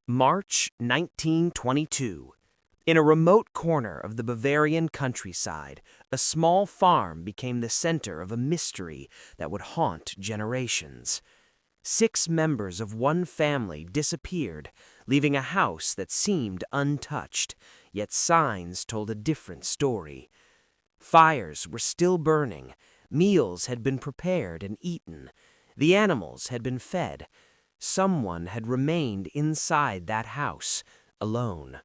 March 1922. In a remote corner of the Bavarian countryside, a small farm became the center of a mystery that would haunt generations. 6 members of one family disappeared, leaving a house that seemed untouched, yet signs told a different story. Fires were still burning, meals had been prepared and eaten, the animals had been fed. Someone had remained inside that house, alone.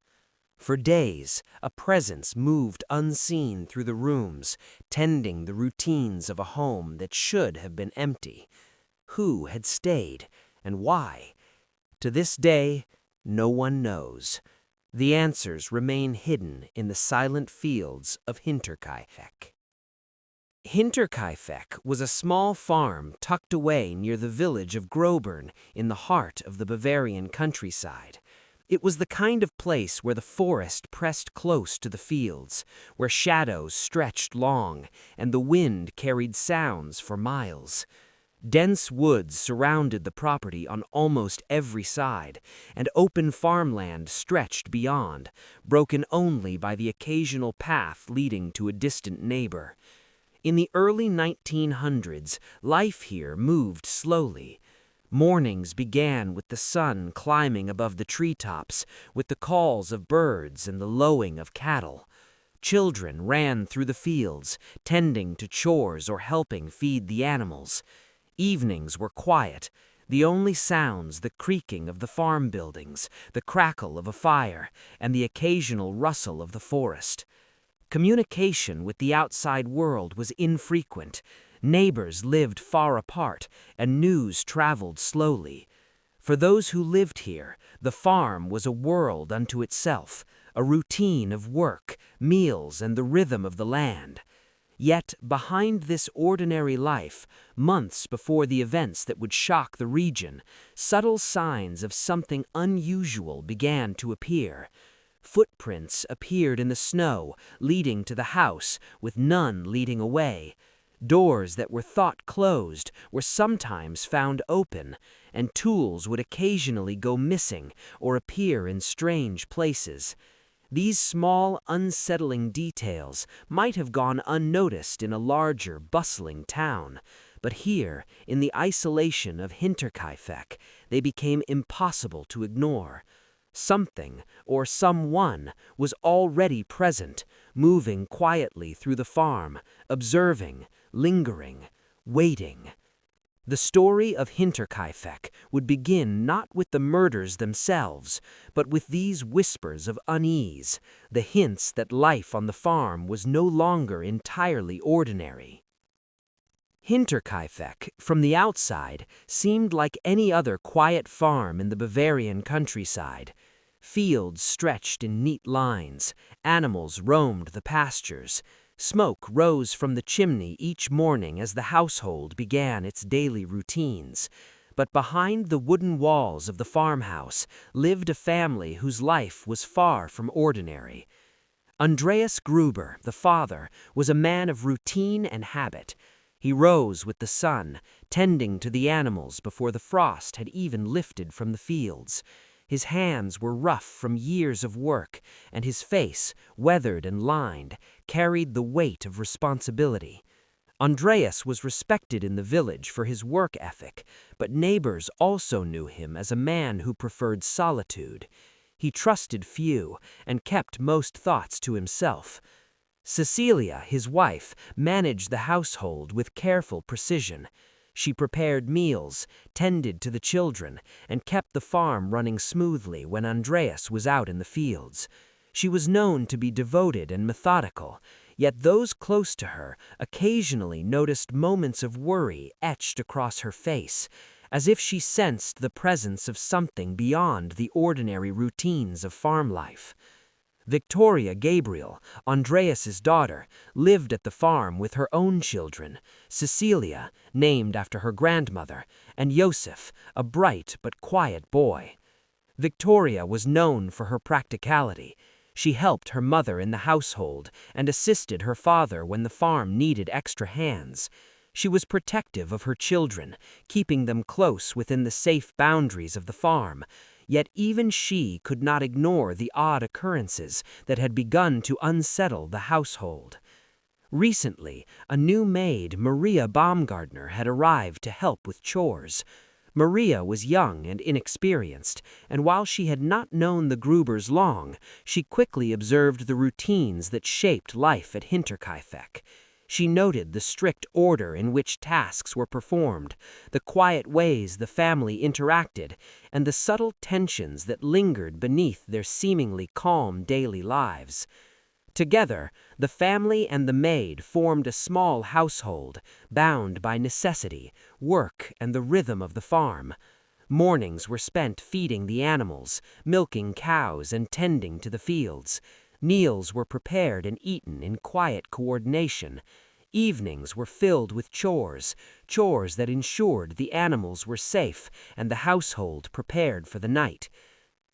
For days, a presence moved unseen through the rooms, tending the routines of a home that should have been empty. Who had stayed, and why? To this day, no one knows. The answers remain hidden in the silent fields of Hinterkaifeck. Hinterkaifeck was a small farm tucked away near the village of Grobern in the heart of the Bavarian countryside. It was the kind of place where the forest pressed close to the fields, where shadows stretched long and the wind carried sounds for miles. Dense woods surrounded the property on almost every side, and open farmland stretched beyond, broken only by the occasional path leading to a distant neighbor. In the early 1900s, life here moved slowly. Mornings began with the sun climbing above the treetops, with the calls of birds and the lowing of cattle. Children ran through the fields, tending to chores or helping feed the animals. Evenings were quiet, the only sounds the creaking of the farm buildings, the crackle of a fire, and the occasional rustle of the forest. Communication with the outside world was infrequent. Neighbors lived far apart, and news traveled slowly. For those who lived here, the farm was a world unto itself, a routine of work, meals, and the rhythm of the land. Yet, behind this ordinary life, months before the events that would shock the region, subtle signs of something unusual began to appear. Footprints appeared in the snow, leading to the house, with none leading away. Doors that were thought closed were sometimes found open, and tools would occasionally go missing or appear in strange places. These small, unsettling details might have gone unnoticed in a larger, bustling town, but here, in the isolation of Hinterkaifeck, they became impossible to ignore. Something, or someone, was already present, moving quietly through the farm, observing, lingering, waiting. The story of Hinterkaifeck would begin not with the murders themselves, but with these whispers of unease, the hints that life on the farm was no longer entirely ordinary. Hinterkaifeck, from the outside, seemed like any other quiet farm in the Bavarian countryside. Fields stretched in neat lines, animals roamed the pastures. Smoke rose from the chimney each morning as the household began its daily routines. But behind the wooden walls of the farmhouse lived a family whose life was far from ordinary. Andreas Gruber, the father, was a man of routine and habit. He rose with the sun, tending to the animals before the frost had even lifted from the fields. His hands were rough from years of work, and his face, weathered and lined, carried the weight of responsibility. Andreas was respected in the village for his work ethic, but neighbors also knew him as a man who preferred solitude. He trusted few and kept most thoughts to himself. Cecilia, his wife, managed the household with careful precision. She prepared meals, tended to the children, and kept the farm running smoothly when Andreas was out in the fields. She was known to be devoted and methodical, yet those close to her occasionally noticed moments of worry etched across her face, as if she sensed the presence of something beyond the ordinary routines of farm life. Victoria Gabriel, Andreas's daughter, lived at the farm with her own children, Cecilia, named after her grandmother, and Joseph, a bright but quiet boy. Victoria was known for her practicality. She helped her mother in the household and assisted her father when the farm needed extra hands. She was protective of her children, keeping them close within the safe boundaries of the farm, Yet even she could not ignore the odd occurrences that had begun to unsettle the household. Recently, a new maid, Maria Baumgartner, had arrived to help with chores. Maria was young and inexperienced, and while she had not known the Grubers long, she quickly observed the routines that shaped life at Hinterkaifeck. She noted the strict order in which tasks were performed, the quiet ways the family interacted, and the subtle tensions that lingered beneath their seemingly calm daily lives. Together, the family and the maid formed a small household, bound by necessity, work, and the rhythm of the farm. Mornings were spent feeding the animals, milking cows, and tending to the fields. Meals were prepared and eaten in quiet coordination. Evenings were filled with chores that ensured the animals were safe and the household prepared for the night.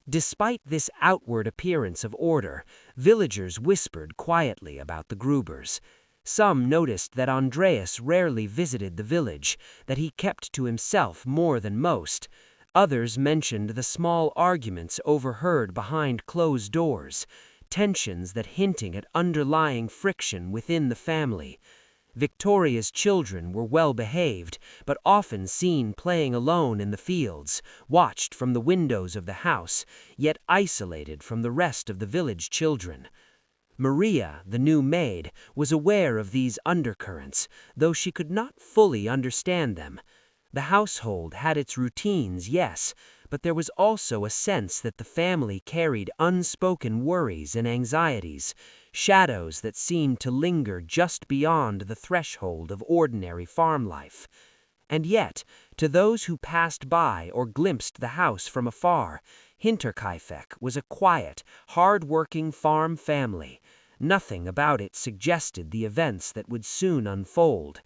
Despite this outward appearance of order, villagers whispered quietly about the Grubers. Some noticed that Andreas rarely visited the village, that he kept to himself more than most. Others mentioned the small arguments overheard behind closed doors, tensions that hinted at underlying friction within the family. Victoria's children were well behaved, but often seen playing alone in the fields, watched from the windows of the house, yet isolated from the rest of the village children. Maria, the new maid, was aware of these undercurrents, though she could not fully understand them. The household had its routines, yes, but there was also a sense that the family carried unspoken worries and anxieties, shadows that seemed to linger just beyond the threshold of ordinary farm life. And yet, to those who passed by or glimpsed the house from afar, Hinterkaifeck was a quiet, hard-working farm family. Nothing about it suggested the events that would soon unfold.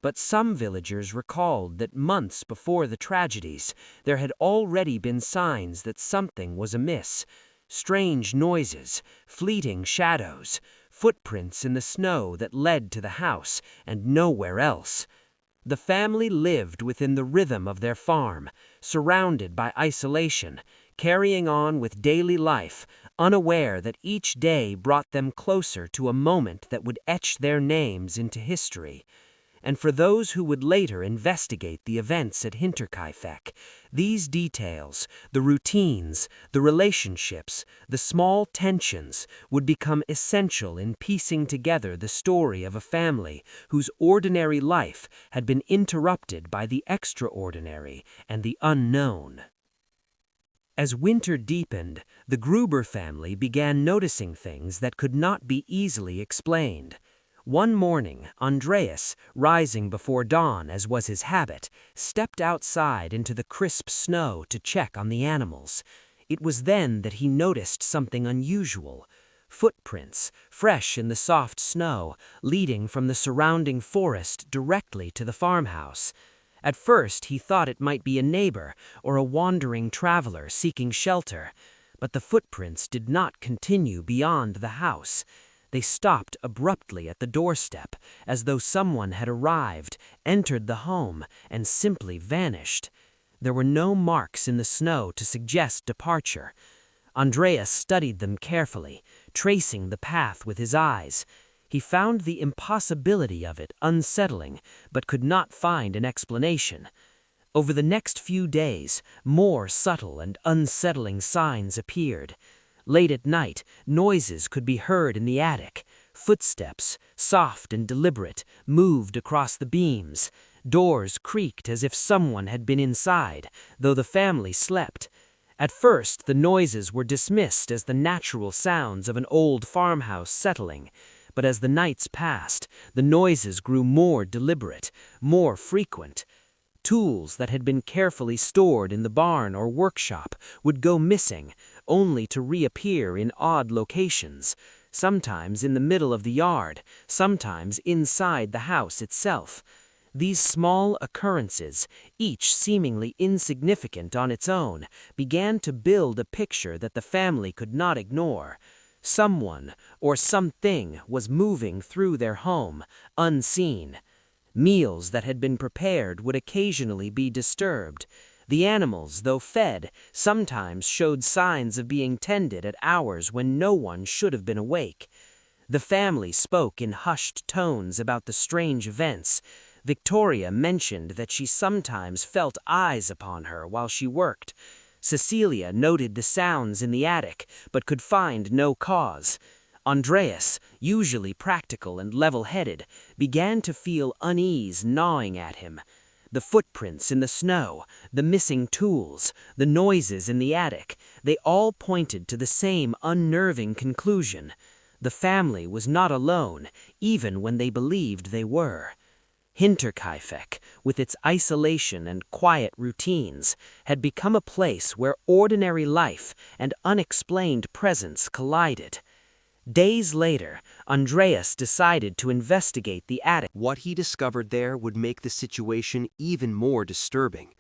But some villagers recalled that months before the tragedies, there had already been signs that something was amiss. Strange noises, fleeting shadows, footprints in the snow that led to the house and nowhere else. The family lived within the rhythm of their farm, surrounded by isolation, carrying on with daily life, unaware that each day brought them closer to a moment that would etch their names into history. And for those who would later investigate the events at Hinterkaifeck, these details, the routines, the relationships, the small tensions, would become essential in piecing together the story of a family whose ordinary life had been interrupted by the extraordinary and the unknown. As winter deepened, the Gruber family began noticing things that could not be easily explained. One morning, Andreas, rising before dawn as was his habit, stepped outside into the crisp snow to check on the animals. It was then that he noticed something unusual. Footprints, fresh in the soft snow, leading from the surrounding forest directly to the farmhouse. At first, he thought it might be a neighbor or a wandering traveler seeking shelter, but the footprints did not continue beyond the house. They stopped abruptly at the doorstep, as though someone had arrived, entered the home, and simply vanished. There were no marks in the snow to suggest departure. Andreas studied them carefully, tracing the path with his eyes. He found the impossibility of it unsettling, but could not find an explanation. Over the next few days, more subtle and unsettling signs appeared. Late at night, noises could be heard in the attic. Footsteps, soft and deliberate, moved across the beams. Doors creaked as if someone had been inside, though the family slept. At first, the noises were dismissed as the natural sounds of an old farmhouse settling. But as the nights passed, the noises grew more deliberate, more frequent. Tools that had been carefully stored in the barn or workshop would go missing, only to reappear in odd locations, sometimes in the middle of the yard, sometimes inside the house itself. These small occurrences, each seemingly insignificant on its own, began to build a picture that the family could not ignore. Someone or something was moving through their home, unseen. Meals that had been prepared would occasionally be disturbed. The animals, though fed, sometimes showed signs of being tended at hours when no one should have been awake. The family spoke in hushed tones about the strange events. Victoria mentioned that she sometimes felt eyes upon her while she worked. Cecilia noted the sounds in the attic, but could find no cause. Andreas, usually practical and level-headed, began to feel unease gnawing at him. The footprints in the snow, the missing tools, the noises in the attic, they all pointed to the same unnerving conclusion. The family was not alone, even when they believed they were. Hinterkaifeck, with its isolation and quiet routines, had become a place where ordinary life and unexplained presence collided. Days later, Andreas decided to investigate the attic. What he discovered there would make the situation even more disturbing.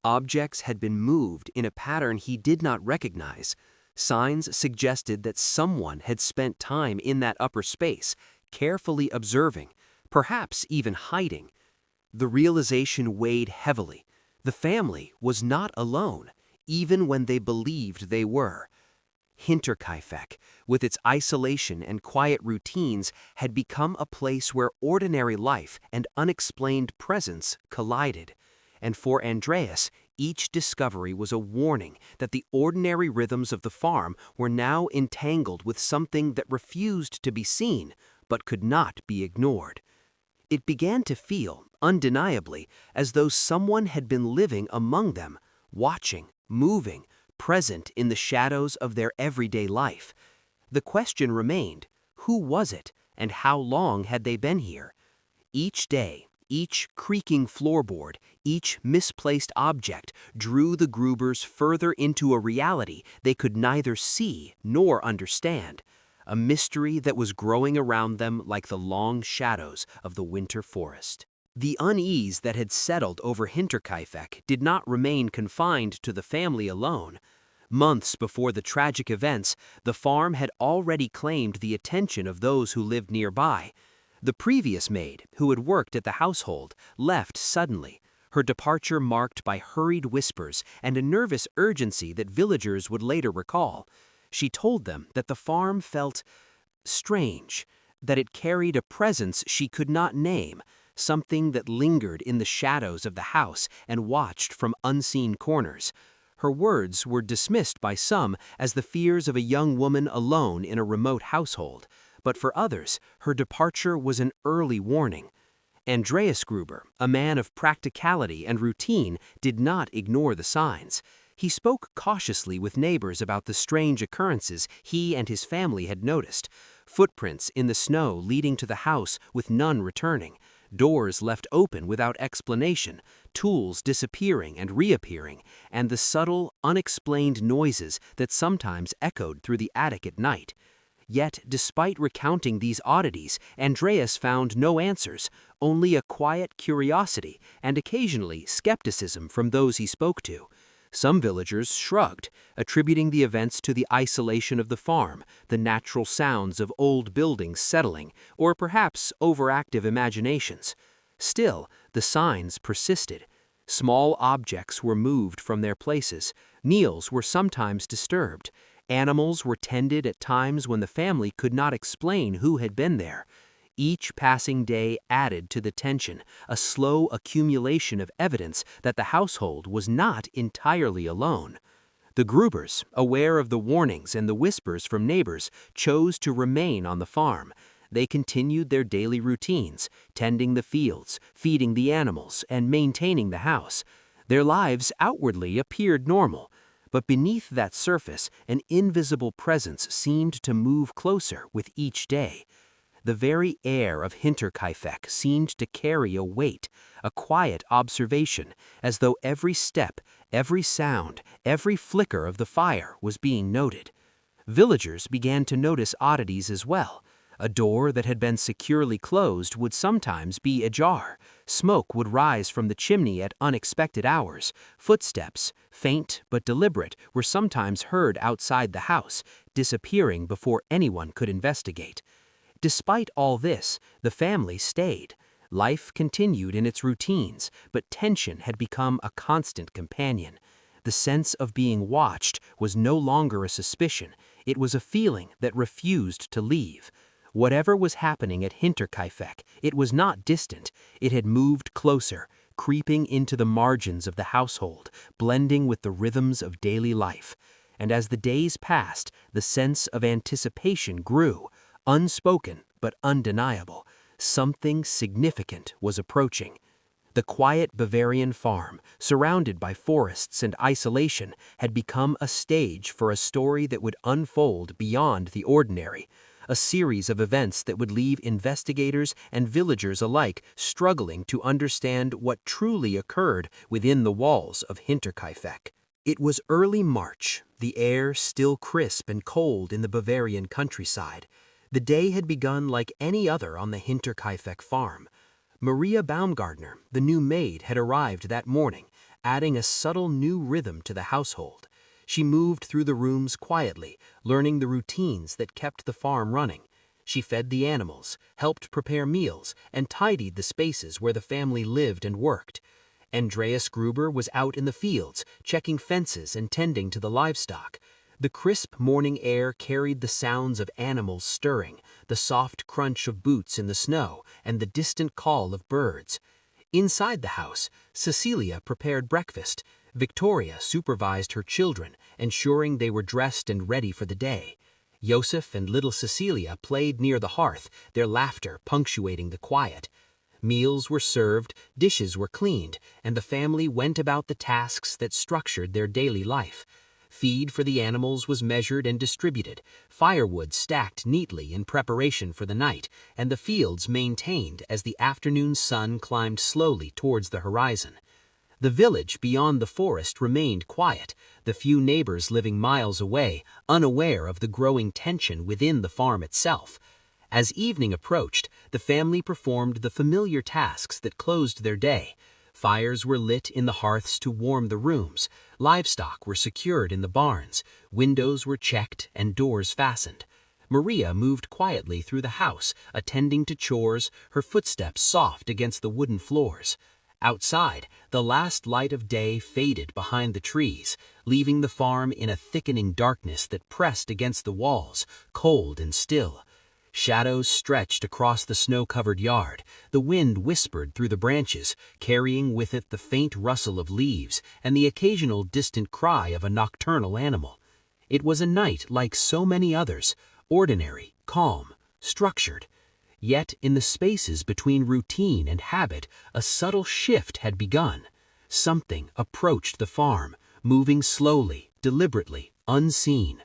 Objects had been moved in a pattern he did not recognize. Signs suggested that someone had spent time in that upper space, carefully observing, perhaps even hiding. The realization weighed heavily. The family was not alone, even when they believed they were. Hinterkaifeck, with its isolation and quiet routines, had become a place where ordinary life and unexplained presence collided. And for Andreas, each discovery was a warning that the ordinary rhythms of the farm were now entangled with something that refused to be seen, but could not be ignored. It began to feel, undeniably, as though someone had been living among them, watching, moving, present in the shadows of their everyday life. The question remained, who was it, and how long had they been here? Each day, each creaking floorboard, each misplaced object drew the Grubers further into a reality they could neither see nor understand, a mystery that was growing around them like the long shadows of the winter forest. The unease that had settled over Hinterkaifeck did not remain confined to the family alone. Months before the tragic events, the farm had already claimed the attention of those who lived nearby. The previous maid, who had worked at the household, left suddenly, her departure marked by hurried whispers and a nervous urgency that villagers would later recall. She told them that the farm felt strange, that it carried a presence she could not name, something that lingered in the shadows of the house and watched from unseen corners. Her words were dismissed by some as the fears of a young woman alone in a remote household, but for others, her departure was an early warning. Andreas Gruber, a man of practicality and routine, did not ignore the signs. He spoke cautiously with neighbors about the strange occurrences he and his family had noticed: footprints in the snow leading to the house with none returning, doors left open without explanation, tools disappearing and reappearing, and the subtle, unexplained noises that sometimes echoed through the attic at night. Yet, despite recounting these oddities, Andreas found no answers, only a quiet curiosity and occasionally skepticism from those he spoke to. Some villagers shrugged, attributing the events to the isolation of the farm, the natural sounds of old buildings settling, or perhaps overactive imaginations. Still, the signs persisted. Small objects were moved from their places, meals were sometimes disturbed, animals were tended at times when the family could not explain who had been there. Each passing day added to the tension, a slow accumulation of evidence that the household was not entirely alone. The Grubers, aware of the warnings and the whispers from neighbors, chose to remain on the farm. They continued their daily routines, tending the fields, feeding the animals, and maintaining the house. Their lives outwardly appeared normal, but beneath that surface, an invisible presence seemed to move closer with each day. The very air of Hinterkaifeck seemed to carry a weight, a quiet observation, as though every step, every sound, every flicker of the fire was being noted. Villagers began to notice oddities as well. A door that had been securely closed would sometimes be ajar. Smoke would rise from the chimney at unexpected hours. Footsteps, faint but deliberate, were sometimes heard outside the house, disappearing before anyone could investigate. Despite all this, the family stayed. Life continued in its routines, but tension had become a constant companion. The sense of being watched was no longer a suspicion, it was a feeling that refused to leave. Whatever was happening at Hinterkaifeck, it was not distant, it had moved closer, creeping into the margins of the household, blending with the rhythms of daily life. And as the days passed, the sense of anticipation grew, unspoken but undeniable. Something significant was approaching. The quiet Bavarian farm, surrounded by forests and isolation, had become a stage for a story that would unfold beyond the ordinary, a series of events that would leave investigators and villagers alike struggling to understand what truly occurred within the walls of Hinterkaifeck. It was early March, the air still crisp and cold in the Bavarian countryside. The day had begun like any other on the Hinterkaifeck farm. Maria Baumgartner, the new maid, had arrived that morning, adding a subtle new rhythm to the household. She moved through the rooms quietly, learning the routines that kept the farm running. She fed the animals, helped prepare meals, and tidied the spaces where the family lived and worked. Andreas Gruber was out in the fields, checking fences and tending to the livestock. The crisp morning air carried the sounds of animals stirring, the soft crunch of boots in the snow, and the distant call of birds. Inside the house, Cecilia prepared breakfast. Victoria supervised her children, ensuring they were dressed and ready for the day. Joseph and little Cecilia played near the hearth, their laughter punctuating the quiet. Meals were served, dishes were cleaned, and the family went about the tasks that structured their daily life. Feed for the animals was measured and distributed, firewood stacked neatly in preparation for the night, and the fields maintained as the afternoon sun climbed slowly towards the horizon. The village beyond the forest remained quiet, the few neighbors living miles away, unaware of the growing tension within the farm itself. As evening approached, the family performed the familiar tasks that closed their day. Fires were lit in the hearths to warm the rooms, livestock were secured in the barns, windows were checked and doors fastened. Maria moved quietly through the house, attending to chores, her footsteps soft against the wooden floors. Outside, the last light of day faded behind the trees, leaving the farm in a thickening darkness that pressed against the walls, cold and still. Shadows stretched across the snow-covered yard. The wind whispered through the branches, carrying with it the faint rustle of leaves and the occasional distant cry of a nocturnal animal. It was a night like so many others, ordinary, calm, structured. Yet in the spaces between routine and habit, a subtle shift had begun. Something approached the farm, moving slowly, deliberately, unseen.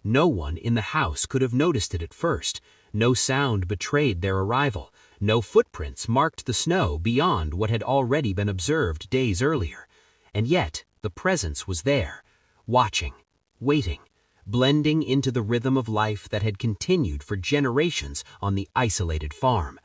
No one in the house could have noticed it at first. No sound betrayed their arrival. No footprints marked the snow beyond what had already been observed days earlier. And yet the presence was there, watching, waiting, blending into the rhythm of life that had continued for generations on the isolated farm.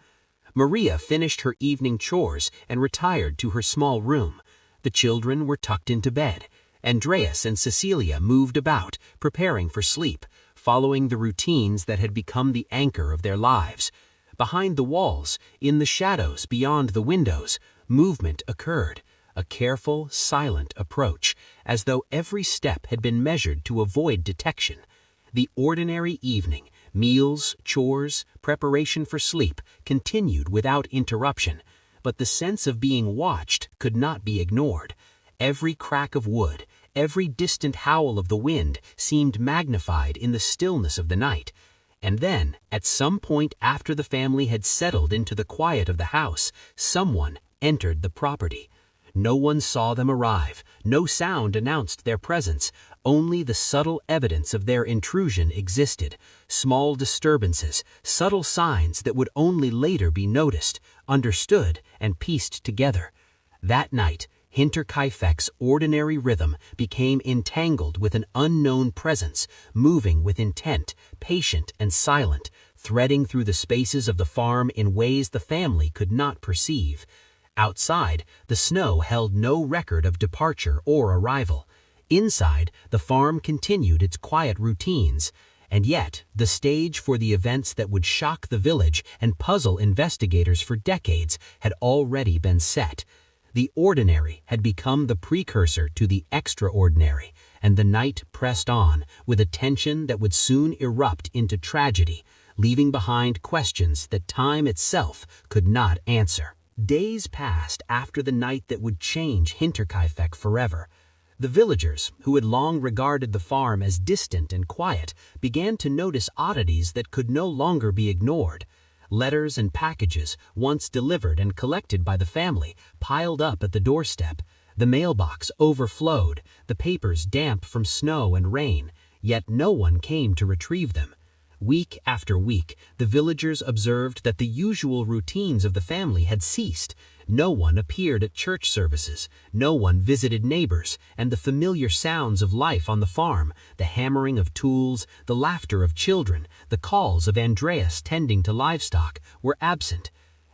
Maria finished her evening chores and retired to her small room. The children were tucked into bed. Andreas and Cecilia moved about, preparing for sleep, following the routines that had become the anchor of their lives. Behind the walls, in the shadows beyond the windows, movement occurred, a careful, silent approach, as though every step had been measured to avoid detection. The ordinary evening, meals, chores, preparation for sleep, continued without interruption, but the sense of being watched could not be ignored. Every crack of wood, every distant howl of the wind seemed magnified in the stillness of the night. And then, at some point after the family had settled into the quiet of the house, someone entered the property. No one saw them arrive, no sound announced their presence, only the subtle evidence of their intrusion existed, small disturbances, subtle signs that would only later be noticed, understood, and pieced together. That night, Hinterkaifeck's ordinary rhythm became entangled with an unknown presence, moving with intent, patient and silent, threading through the spaces of the farm in ways the family could not perceive. Outside, the snow held no record of departure or arrival. Inside, the farm continued its quiet routines. And yet, the stage for the events that would shock the village and puzzle investigators for decades had already been set. The ordinary had become the precursor to the extraordinary, and the night pressed on with a tension that would soon erupt into tragedy, leaving behind questions that time itself could not answer. Days passed after the night that would change Hinterkaifeck forever. The villagers, who had long regarded the farm as distant and quiet, began to notice oddities that could no longer be ignored. Letters and packages, once delivered and collected by the family, piled up at the doorstep. The mailbox overflowed, the papers damp from snow and rain, yet no one came to retrieve them. Week after week, the villagers observed that the usual routines of the family had ceased. No one appeared at church services, no one visited neighbors, and the familiar sounds of life on the farm, the hammering of tools, the laughter of children, the calls of Andreas tending to livestock, were absent.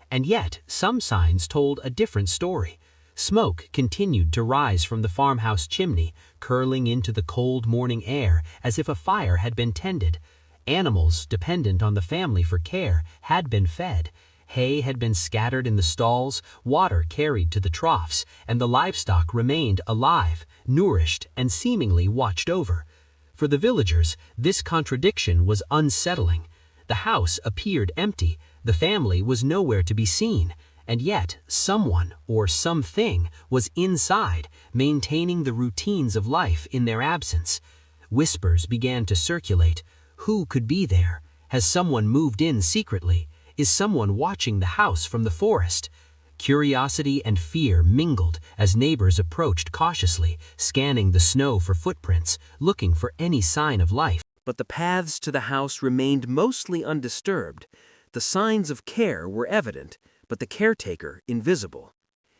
And yet, some signs told a different story. Smoke continued to rise from the farmhouse chimney, curling into the cold morning air as if a fire had been tended. Animals dependent on the family for care had been fed. Hay had been scattered in the stalls, water carried to the troughs, and the livestock remained alive, nourished, and seemingly watched over. For the villagers, this contradiction was unsettling. The house appeared empty, the family was nowhere to be seen, and yet someone or something was inside, maintaining the routines of life in their absence. Whispers began to circulate. Who could be there? Has someone moved in secretly? Is someone watching the house from the forest? Curiosity and fear mingled as neighbors approached cautiously, scanning the snow for footprints, looking for any sign of life. But the paths to the house remained mostly undisturbed. The signs of care were evident, but the caretaker invisible.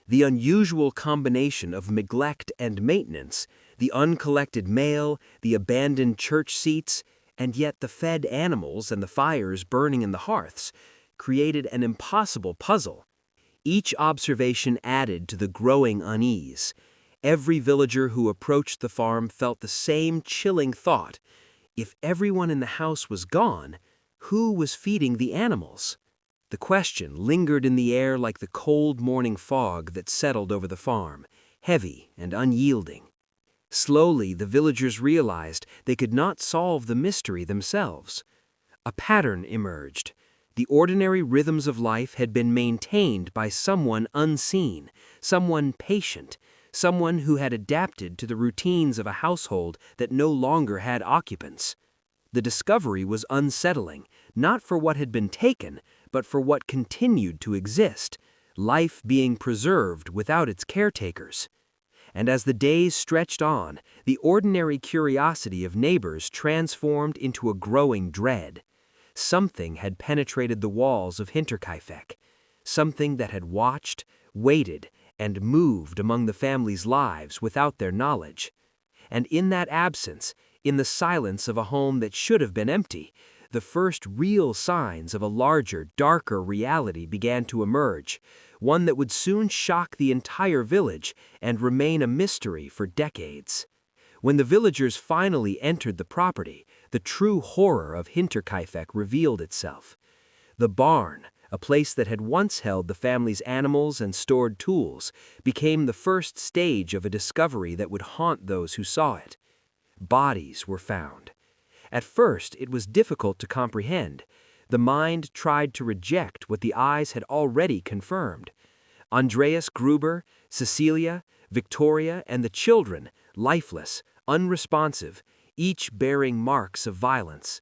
The unusual combination of neglect and maintenance, the uncollected mail, the abandoned church seats, and yet the fed animals and the fires burning in the hearths created an impossible puzzle. Each observation added to the growing unease. Every villager who approached the farm felt the same chilling thought. If everyone in the house was gone, who was feeding the animals? The question lingered in the air like the cold morning fog that settled over the farm, heavy and unyielding. Slowly, the villagers realized they could not solve the mystery themselves. A pattern emerged. The ordinary rhythms of life had been maintained by someone unseen, someone patient, someone who had adapted to the routines of a household that no longer had occupants. The discovery was unsettling, not for what had been taken, but for what continued to exist, life being preserved without its caretakers. And as the days stretched on, the ordinary curiosity of neighbors transformed into a growing dread. Something had penetrated the walls of Hinterkaifeck, something that had watched, waited, and moved among the family's lives without their knowledge. And in that absence, in the silence of a home that should have been empty, the first real signs of a larger, darker reality began to emerge, one that would soon shock the entire village and remain a mystery for decades. When the villagers finally entered the property, the true horror of Hinterkaifeck revealed itself. The barn, a place that had once held the family's animals and stored tools, became the first stage of a discovery that would haunt those who saw it. Bodies were found. At first, it was difficult to comprehend. The mind tried to reject what the eyes had already confirmed. Andreas Gruber, Cecilia, Victoria, and the children, lifeless, unresponsive, each bearing marks of violence.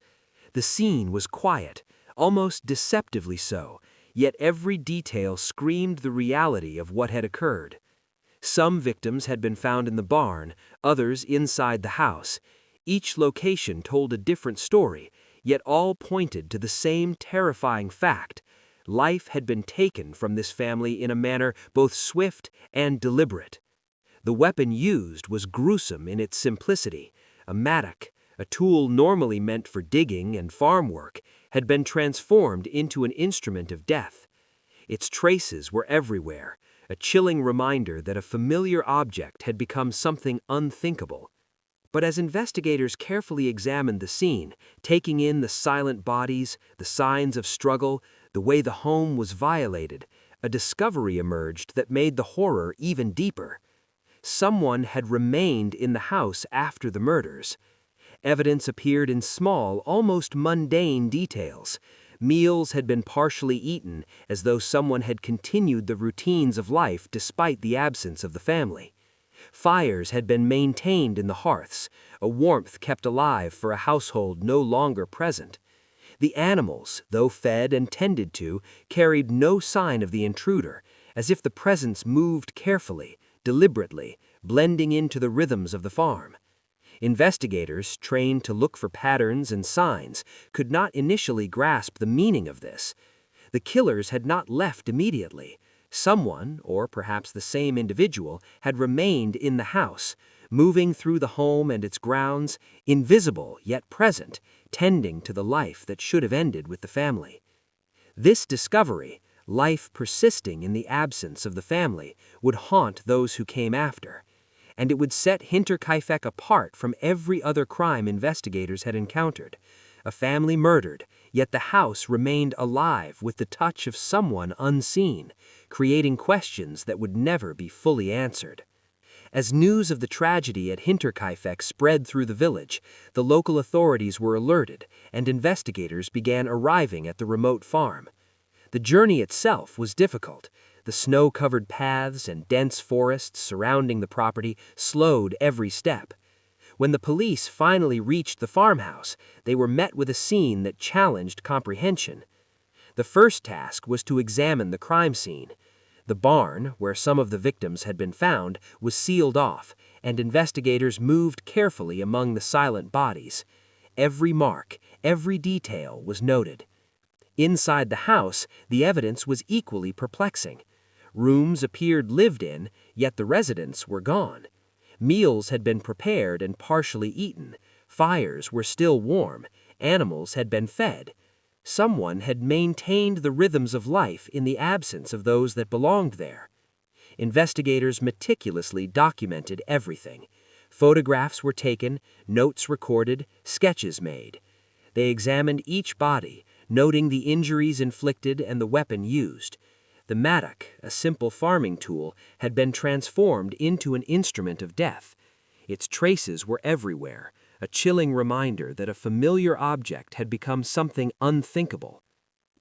The scene was quiet, almost deceptively so, yet every detail screamed the reality of what had occurred. Some victims had been found in the barn, others inside the house. Each location told a different story, yet all pointed to the same terrifying fact. Life had been taken from this family in a manner both swift and deliberate. The weapon used was gruesome in its simplicity. A mattock, a tool normally meant for digging and farm work, had been transformed into an instrument of death. Its traces were everywhere, a chilling reminder that a familiar object had become something unthinkable. But as investigators carefully examined the scene, taking in the silent bodies, the signs of struggle, the way the home was violated, a discovery emerged that made the horror even deeper. Someone had remained in the house after the murders. Evidence appeared in small, almost mundane details. Meals had been partially eaten, as though someone had continued the routines of life despite the absence of the family. Fires had been maintained in the hearths, a warmth kept alive for a household no longer present. The animals, though fed and tended to, carried no sign of the intruder, as if the presence moved carefully, deliberately, blending into the rhythms of the farm. Investigators, trained to look for patterns and signs, could not initially grasp the meaning of this. The killers had not left immediately. Someone, or perhaps the same individual, had remained in the house, moving through the home and its grounds, invisible yet present, tending to the life that should have ended with the family. This discovery, life persisting in the absence of the family, would haunt those who came after, and it would set Hinterkaifeck apart from every other crime investigators had encountered. A family murdered, yet the house remained alive with the touch of someone unseen, creating questions that would never be fully answered. As news of the tragedy at Hinterkaifeck spread through the village, the local authorities were alerted, and investigators began arriving at the remote farm. The journey itself was difficult. The snow-covered paths and dense forests surrounding the property slowed every step. When the police finally reached the farmhouse, they were met with a scene that challenged comprehension. The first task was to examine the crime scene. The barn, where some of the victims had been found, was sealed off, and investigators moved carefully among the silent bodies. Every mark, every detail was noted. Inside the house, the evidence was equally perplexing. Rooms appeared lived in, yet the residents were gone. Meals had been prepared and partially eaten. Fires were still warm. Animals had been fed. Someone had maintained the rhythms of life in the absence of those that belonged there. Investigators meticulously documented everything. Photographs were taken, notes recorded, sketches made. They examined each body, noting the injuries inflicted and the weapon used. The mattock, a simple farming tool, had been transformed into an instrument of death. Its traces were everywhere, a chilling reminder that a familiar object had become something unthinkable.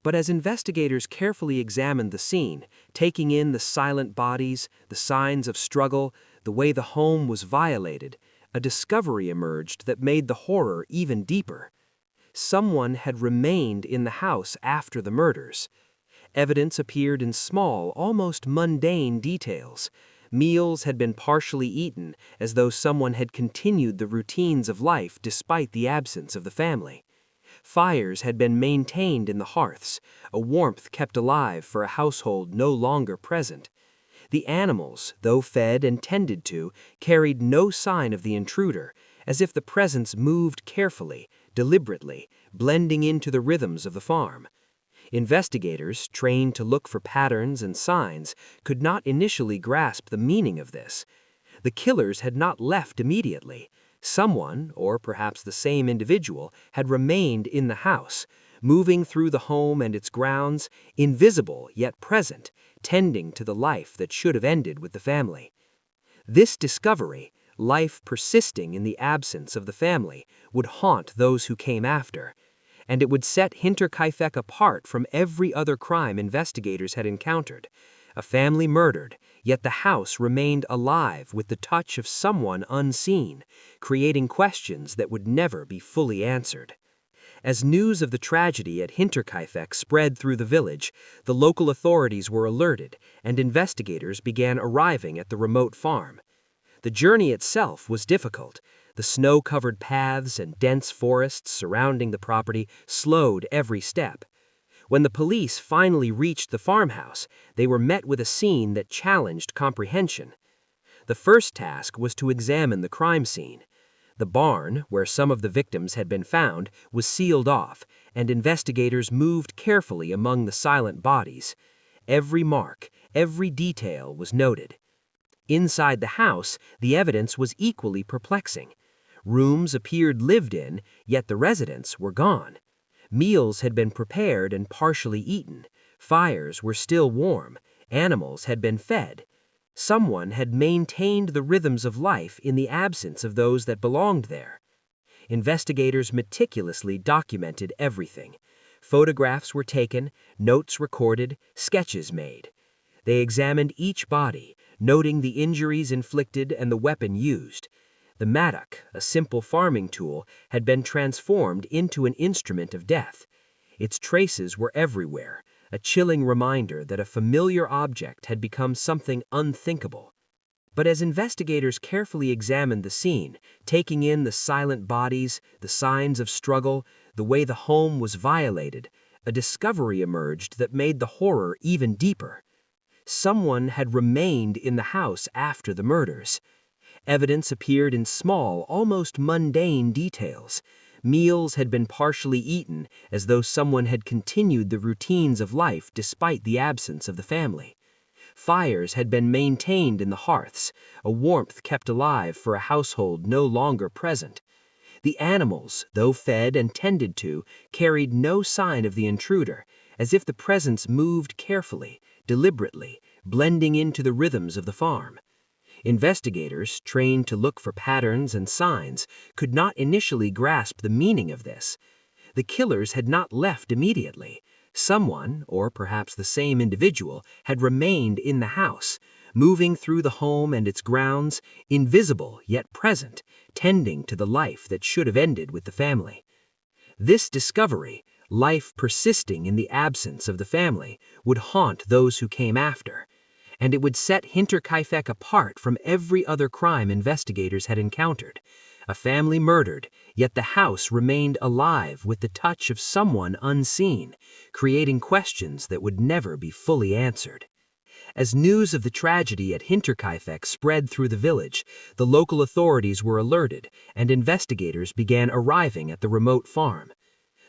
But as investigators carefully examined the scene, taking in the silent bodies, the signs of struggle, the way the home was violated, a discovery emerged that made the horror even deeper. Someone had remained in the house after the murders. Evidence appeared in small, almost mundane details. Meals had been partially eaten, as though someone had continued the routines of life despite the absence of the family. Fires had been maintained in the hearths, a warmth kept alive for a household no longer present. The animals, though fed and tended to, carried no sign of the intruder, as if the presence moved carefully, deliberately, blending into the rhythms of the farm. Investigators, trained to look for patterns and signs, could not initially grasp the meaning of this. The killers had not left immediately. Someone, or perhaps the same individual, had remained in the house, moving through the home and its grounds, invisible yet present, tending to the life that should have ended with the family. This discovery, life persisting in the absence of the family, would haunt those who came after, and it would set Hinterkaifeck apart from every other crime investigators had encountered. A family murdered, yet the house remained alive with the touch of someone unseen, creating questions that would never be fully answered. As news of the tragedy at Hinterkaifeck spread through the village, the local authorities were alerted, and investigators began arriving at the remote farm. The journey itself was difficult. The snow-covered paths and dense forests surrounding the property slowed every step. When the police finally reached the farmhouse, they were met with a scene that challenged comprehension. The first task was to examine the crime scene. The barn, where some of the victims had been found, was sealed off, and investigators moved carefully among the silent bodies. Every mark, every detail was noted. Inside the house, the evidence was equally perplexing. Rooms appeared lived in, yet the residents were gone. Meals had been prepared and partially eaten. Fires were still warm. Animals had been fed. Someone had maintained the rhythms of life in the absence of those that belonged there. Investigators meticulously documented everything. Photographs were taken, notes recorded, sketches made. They examined each body, noting the injuries inflicted and the weapon used. The mattock, a simple farming tool, had been transformed into an instrument of death. Its traces were everywhere, a chilling reminder that a familiar object had become something unthinkable. But as investigators carefully examined the scene, taking in the silent bodies, the signs of struggle, the way the home was violated, a discovery emerged that made the horror even deeper. Someone had remained in the house after the murders. Evidence appeared in small, almost mundane details. Meals had been partially eaten, as though someone had continued the routines of life despite the absence of the family. Fires had been maintained in the hearths, a warmth kept alive for a household no longer present. The animals, though fed and tended to, carried no sign of the intruder, as if the presence moved carefully, deliberately, blending into the rhythms of the farm. Investigators, trained to look for patterns and signs, could not initially grasp the meaning of this. The killers had not left immediately. Someone, or perhaps the same individual, had remained in the house, moving through the home and its grounds, invisible yet present, tending to the life that should have ended with the family. This discovery, life persisting in the absence of the family, would haunt those who came after, and it would set Hinterkaifeck apart from every other crime investigators had encountered. A family murdered, yet the house remained alive with the touch of someone unseen, creating questions that would never be fully answered. As news of the tragedy at Hinterkaifeck spread through the village, the local authorities were alerted, and investigators began arriving at the remote farm.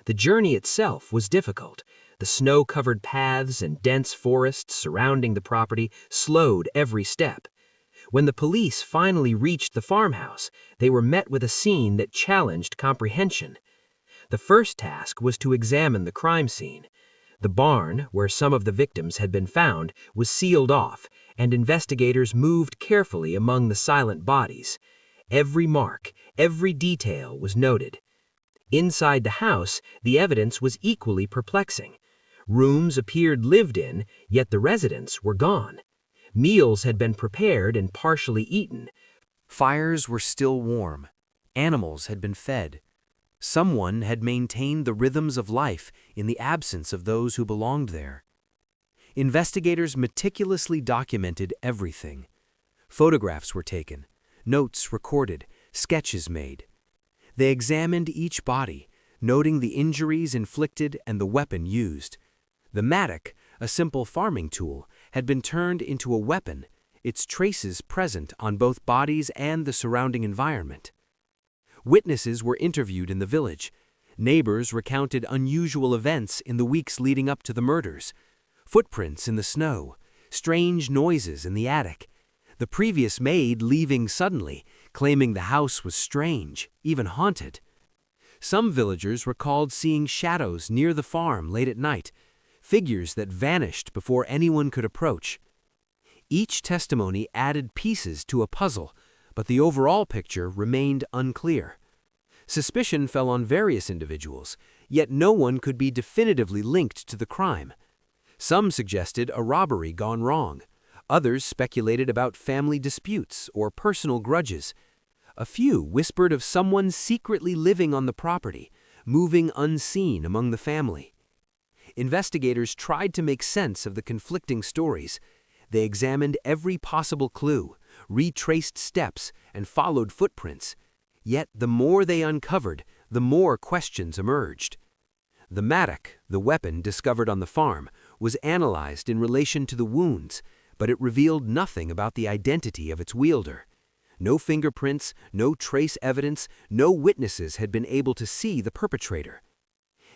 The journey itself was difficult. The snow-covered paths and dense forests surrounding the property slowed every step. When the police finally reached the farmhouse, they were met with a scene that challenged comprehension. The first task was to examine the crime scene. The barn, where some of the victims had been found, was sealed off, and investigators moved carefully among the silent bodies. Every mark, every detail was noted. Inside the house, the evidence was equally perplexing. Rooms appeared lived in, yet the residents were gone. Meals had been prepared and partially eaten. Fires were still warm. Animals had been fed. Someone had maintained the rhythms of life in the absence of those who belonged there. Investigators meticulously documented everything. Photographs were taken, notes recorded, sketches made. They examined each body, noting the injuries inflicted and the weapon used. The mattock, a simple farming tool, had been turned into a weapon, its traces present on both bodies and the surrounding environment. Witnesses were interviewed in the village. Neighbors recounted unusual events in the weeks leading up to the murders. Footprints in the snow, strange noises in the attic. The previous maid leaving suddenly, claiming the house was strange, even haunted. Some villagers recalled seeing shadows near the farm late at night, figures that vanished before anyone could approach. Each testimony added pieces to a puzzle, but the overall picture remained unclear. Suspicion fell on various individuals, yet no one could be definitively linked to the crime. Some suggested a robbery gone wrong. Others speculated about family disputes or personal grudges. A few whispered of someone secretly living on the property, moving unseen among the family. Investigators tried to make sense of the conflicting stories. They examined every possible clue, retraced steps, and followed footprints. Yet the more they uncovered, the more questions emerged. The mattock, the weapon discovered on the farm, was analyzed in relation to the wounds, but it revealed nothing about the identity of its wielder. No fingerprints, no trace evidence, no witnesses had been able to see the perpetrator.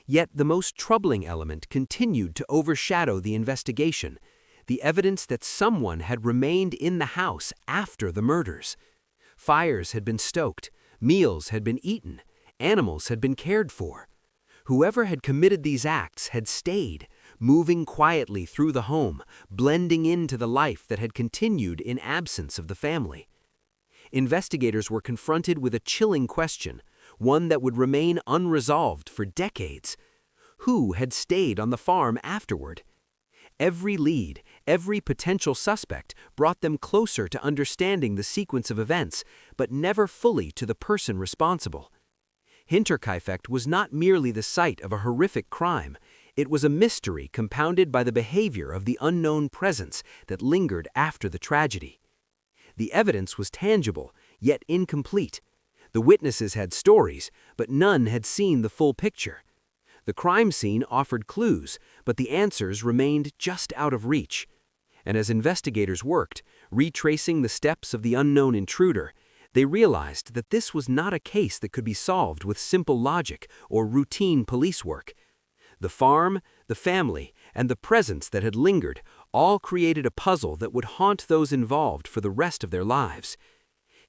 Yet the most troubling element continued to overshadow the investigation, the evidence that someone had remained in the house after the murders. Fires had been stoked, Meals had been eaten, animals had been cared for. Whoever had committed these acts had stayed, moving quietly through the home, blending into the life that had continued in absence of the family. Investigators were confronted with a chilling question, one that would remain unresolved for decades. Who had stayed on the farm afterward? Every lead, every potential suspect brought them closer to understanding the sequence of events, but never fully to the person responsible. Hinterkaifeck was not merely the site of a horrific crime, it was a mystery compounded by the behavior of the unknown presence that lingered after the tragedy. The evidence was tangible, yet incomplete. The witnesses had stories, but none had seen the full picture. The crime scene offered clues, but the answers remained just out of reach. And as investigators worked, retracing the steps of the unknown intruder, they realized that this was not a case that could be solved with simple logic or routine police work. The farm, the family, and the presence that had lingered all created a puzzle that would haunt those involved for the rest of their lives.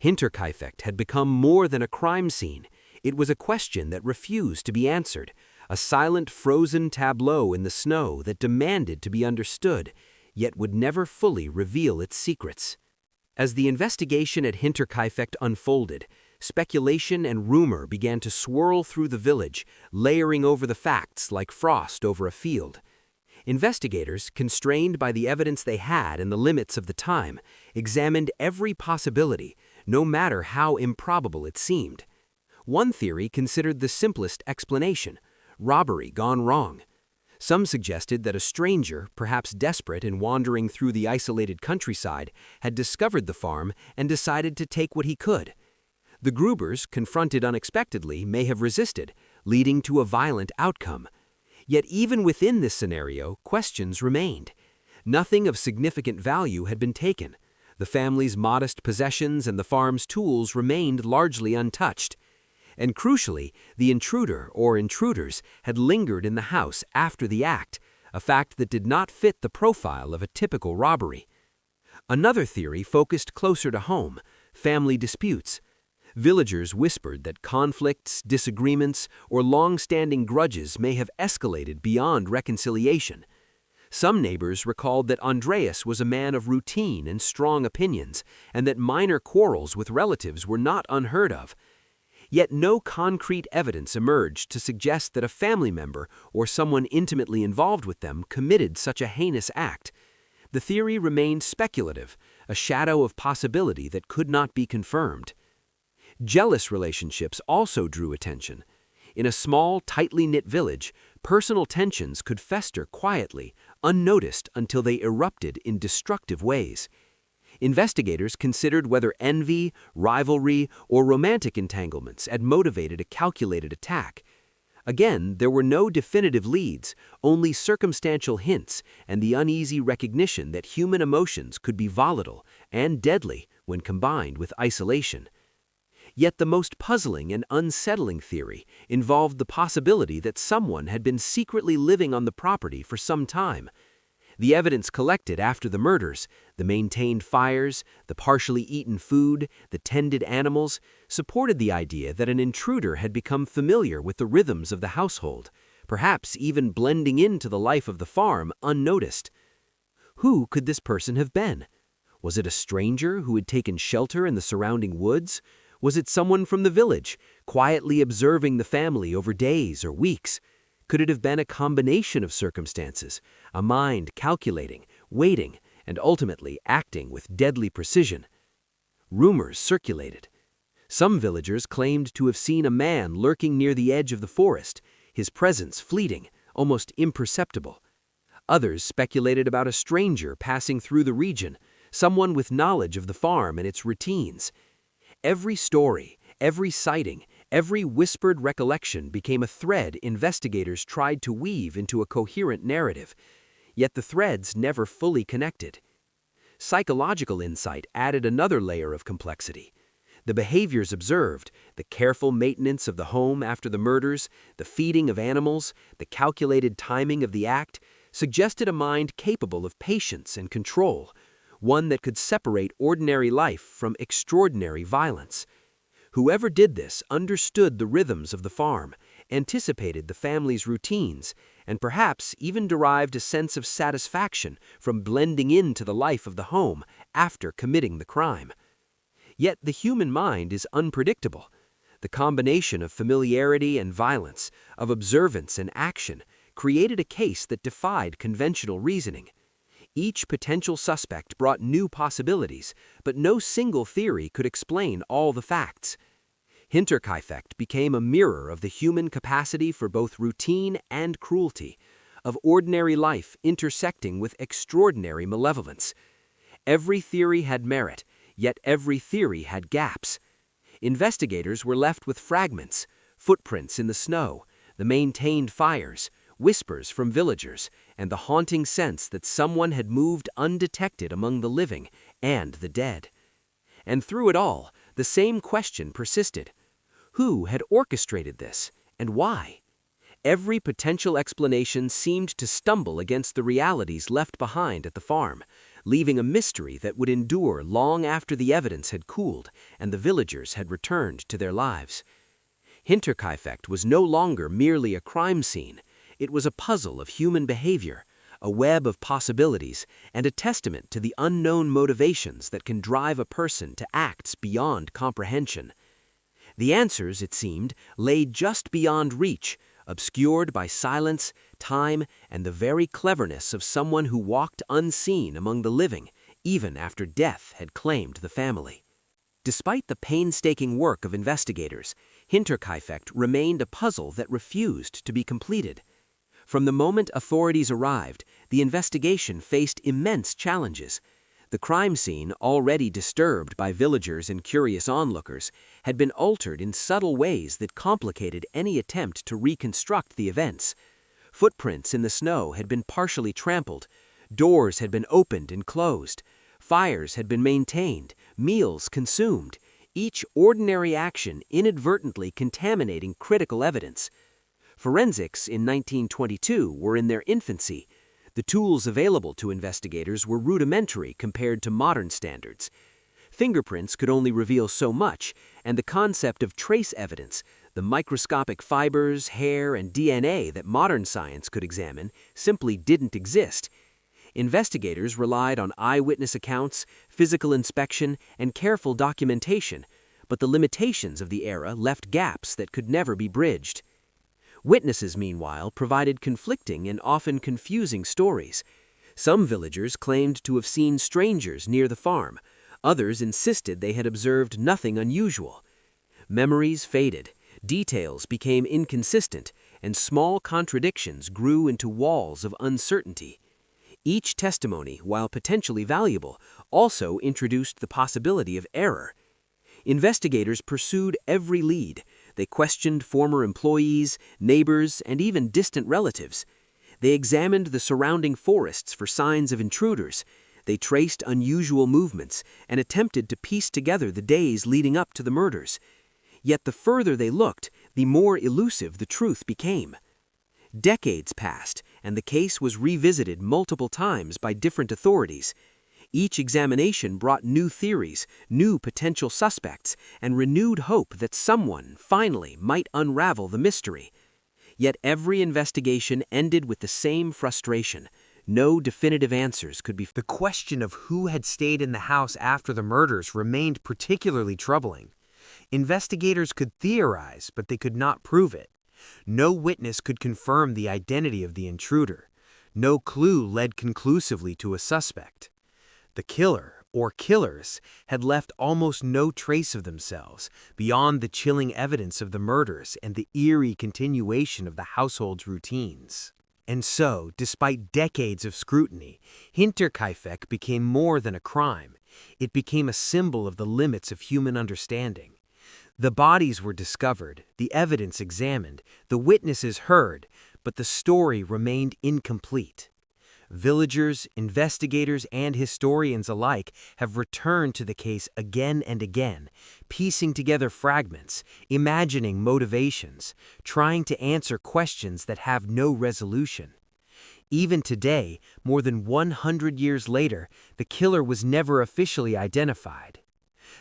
Hinterkaifeck had become more than a crime scene. It was a question that refused to be answered, a silent frozen tableau in the snow that demanded to be understood, yet would never fully reveal its secrets. As the investigation at Hinterkaifeck unfolded, speculation and rumor began to swirl through the village, layering over the facts like frost over a field. Investigators, constrained by the evidence they had and the limits of the time, examined every possibility, no matter how improbable it seemed. One theory considered the simplest explanation: robbery gone wrong. Some suggested that a stranger, perhaps desperate and wandering through the isolated countryside, had discovered the farm and decided to take what he could. The Grubers, confronted unexpectedly, may have resisted, leading to a violent outcome. Yet even within this scenario, questions remained. Nothing of significant value had been taken. The family's modest possessions and the farm's tools remained largely untouched. And crucially, the intruder or intruders had lingered in the house after the act, a fact that did not fit the profile of a typical robbery. Another theory focused closer to home: family disputes. Villagers whispered that conflicts, disagreements, or long-standing grudges may have escalated beyond reconciliation. Some neighbors recalled that Andreas was a man of routine and strong opinions, and that minor quarrels with relatives were not unheard of. Yet no concrete evidence emerged to suggest that a family member or someone intimately involved with them committed such a heinous act. The theory remained speculative, a shadow of possibility that could not be confirmed. Jealous relationships also drew attention. In a small, tightly knit village, personal tensions could fester quietly, unnoticed until they erupted in destructive ways. Investigators considered whether envy, rivalry, or romantic entanglements had motivated a calculated attack. Again, there were no definitive leads, only circumstantial hints and the uneasy recognition that human emotions could be volatile and deadly when combined with isolation. Yet the most puzzling and unsettling theory involved the possibility that someone had been secretly living on the property for some time. The evidence collected after the murders, the maintained fires, the partially eaten food, the tended animals, supported the idea that an intruder had become familiar with the rhythms of the household, perhaps even blending into the life of the farm unnoticed. Who could this person have been? Was it a stranger who had taken shelter in the surrounding woods? Was it someone from the village, quietly observing the family over days or weeks? Could it have been a combination of circumstances, a mind calculating, waiting, and ultimately acting with deadly precision? Rumors circulated. Some villagers claimed to have seen a man lurking near the edge of the forest, his presence fleeting, almost imperceptible. Others speculated about a stranger passing through the region, someone with knowledge of the farm and its routines. Every story, every sighting, every whispered recollection became a thread investigators tried to weave into a coherent narrative, yet the threads never fully connected. Psychological insight added another layer of complexity. The behaviors observed, the careful maintenance of the home after the murders, the feeding of animals, the calculated timing of the act, suggested a mind capable of patience and control, one that could separate ordinary life from extraordinary violence. Whoever did this understood the rhythms of the farm, anticipated the family's routines, and perhaps even derived a sense of satisfaction from blending into the life of the home after committing the crime. Yet the human mind is unpredictable. The combination of familiarity and violence, of observance and action, created a case that defied conventional reasoning. Each potential suspect brought new possibilities, but no single theory could explain all the facts. Hinterkaifeck became a mirror of the human capacity for both routine and cruelty, of ordinary life intersecting with extraordinary malevolence. Every theory had merit, yet every theory had gaps. Investigators were left with fragments, footprints in the snow, the maintained fires, whispers from villagers, and the haunting sense that someone had moved undetected among the living and the dead. And through it all, the same question persisted. Who had orchestrated this, and why? Every potential explanation seemed to stumble against the realities left behind at the farm, leaving a mystery that would endure long after the evidence had cooled and the villagers had returned to their lives. Hinterkaifeck was no longer merely a crime scene. It was a puzzle of human behavior, a web of possibilities, and a testament to the unknown motivations that can drive a person to acts beyond comprehension. The answers, it seemed, lay just beyond reach, obscured by silence, time, and the very cleverness of someone who walked unseen among the living, even after death had claimed the family. Despite the painstaking work of investigators, Hinterkaifeck remained a puzzle that refused to be completed. From the moment authorities arrived, the investigation faced immense challenges. The crime scene, already disturbed by villagers and curious onlookers, had been altered in subtle ways that complicated any attempt to reconstruct the events. Footprints in the snow had been partially trampled, doors had been opened and closed, fires had been maintained, meals consumed, each ordinary action inadvertently contaminating critical evidence. Forensics in 1922 were in their infancy. The tools available to investigators were rudimentary compared to modern standards. Fingerprints could only reveal so much, and the concept of trace evidence, the microscopic fibers, hair, and DNA that modern science could examine, simply didn't exist. Investigators relied on eyewitness accounts, physical inspection, and careful documentation, but the limitations of the era left gaps that could never be bridged. Witnesses, meanwhile, provided conflicting and often confusing stories. Some villagers claimed to have seen strangers near the farm. Others insisted they had observed nothing unusual. Memories faded, details became inconsistent, and small contradictions grew into walls of uncertainty. Each testimony, while potentially valuable, also introduced the possibility of error. Investigators pursued every lead. They questioned former employees, neighbors, and even distant relatives. They examined the surrounding forests for signs of intruders. They traced unusual movements and attempted to piece together the days leading up to the murders. Yet the further they looked, the more elusive the truth became. Decades passed, and the case was revisited multiple times by different authorities. Each examination brought new theories, new potential suspects, and renewed hope that someone, finally, might unravel the mystery. Yet every investigation ended with the same frustration. No definitive answers could be. The question of who had stayed in the house after the murders remained particularly troubling. Investigators could theorize, but they could not prove it. No witness could confirm the identity of the intruder. No clue led conclusively to a suspect. The killer, or killers, had left almost no trace of themselves, beyond the chilling evidence of the murders and the eerie continuation of the household's routines. And so, despite decades of scrutiny, Hinterkaifeck became more than a crime. It became a symbol of the limits of human understanding. The bodies were discovered, the evidence examined, the witnesses heard, but the story remained incomplete. Villagers, investigators, and historians alike have returned to the case again and again, piecing together fragments, imagining motivations, trying to answer questions that have no resolution. Even today, more than 100 years later, the killer was never officially identified.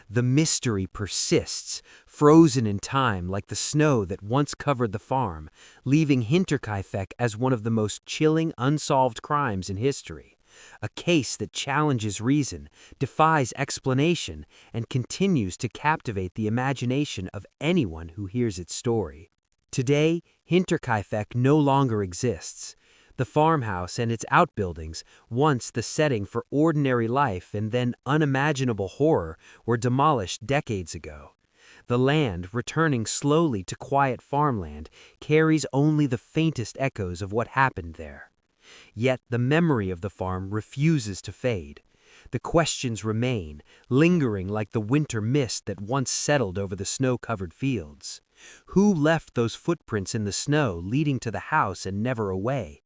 The mystery persists, frozen in time like the snow that once covered the farm, leaving Hinterkaifeck as one of the most chilling unsolved crimes in history. A case that challenges reason, defies explanation, and continues to captivate the imagination of anyone who hears its story. Today, Hinterkaifeck no longer exists. The farmhouse and its outbuildings, once the setting for ordinary life and then unimaginable horror, were demolished decades ago. The land, returning slowly to quiet farmland, carries only the faintest echoes of what happened there. Yet the memory of the farm refuses to fade. The questions remain, lingering like the winter mist that once settled over the snow-covered fields. Who left those footprints in the snow leading to the house and never away?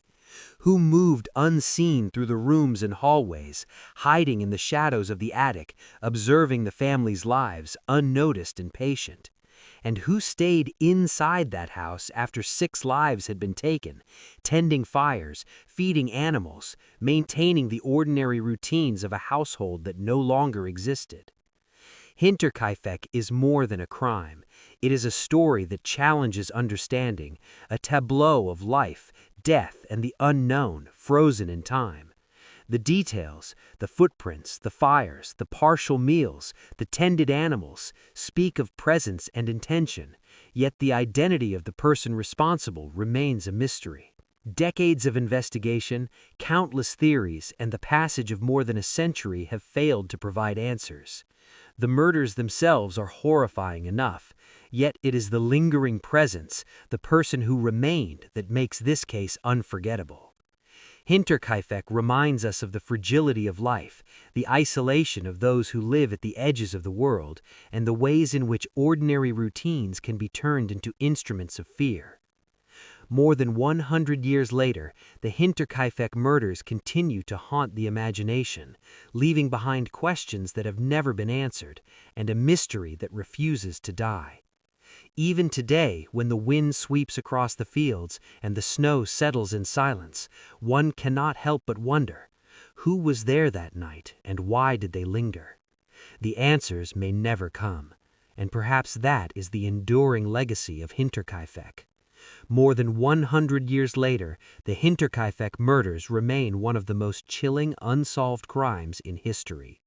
Who moved unseen through the rooms and hallways, hiding in the shadows of the attic, observing the family's lives, unnoticed and patient? And who stayed inside that house after 6 lives had been taken, tending fires, feeding animals, maintaining the ordinary routines of a household that no longer existed? Hinterkaifeck is more than a crime. It is a story that challenges understanding, a tableau of life, death, and the unknown, frozen in time. The details, the footprints, the fires, the partial meals, the tended animals, speak of presence and intention, yet the identity of the person responsible remains a mystery. Decades of investigation, countless theories, and the passage of more than a century have failed to provide answers. The murders themselves are horrifying enough, yet it is the lingering presence, the person who remained, that makes this case unforgettable. Hinterkaifeck reminds us of the fragility of life, the isolation of those who live at the edges of the world, and the ways in which ordinary routines can be turned into instruments of fear. More than 100 years later, the Hinterkaifeck murders continue to haunt the imagination, leaving behind questions that have never been answered, and a mystery that refuses to die. Even today, when the wind sweeps across the fields and the snow settles in silence, one cannot help but wonder, who was there that night and why did they linger? The answers may never come, and perhaps that is the enduring legacy of Hinterkaifeck. More than 100 years later, the Hinterkaifeck murders remain one of the most chilling unsolved crimes in history.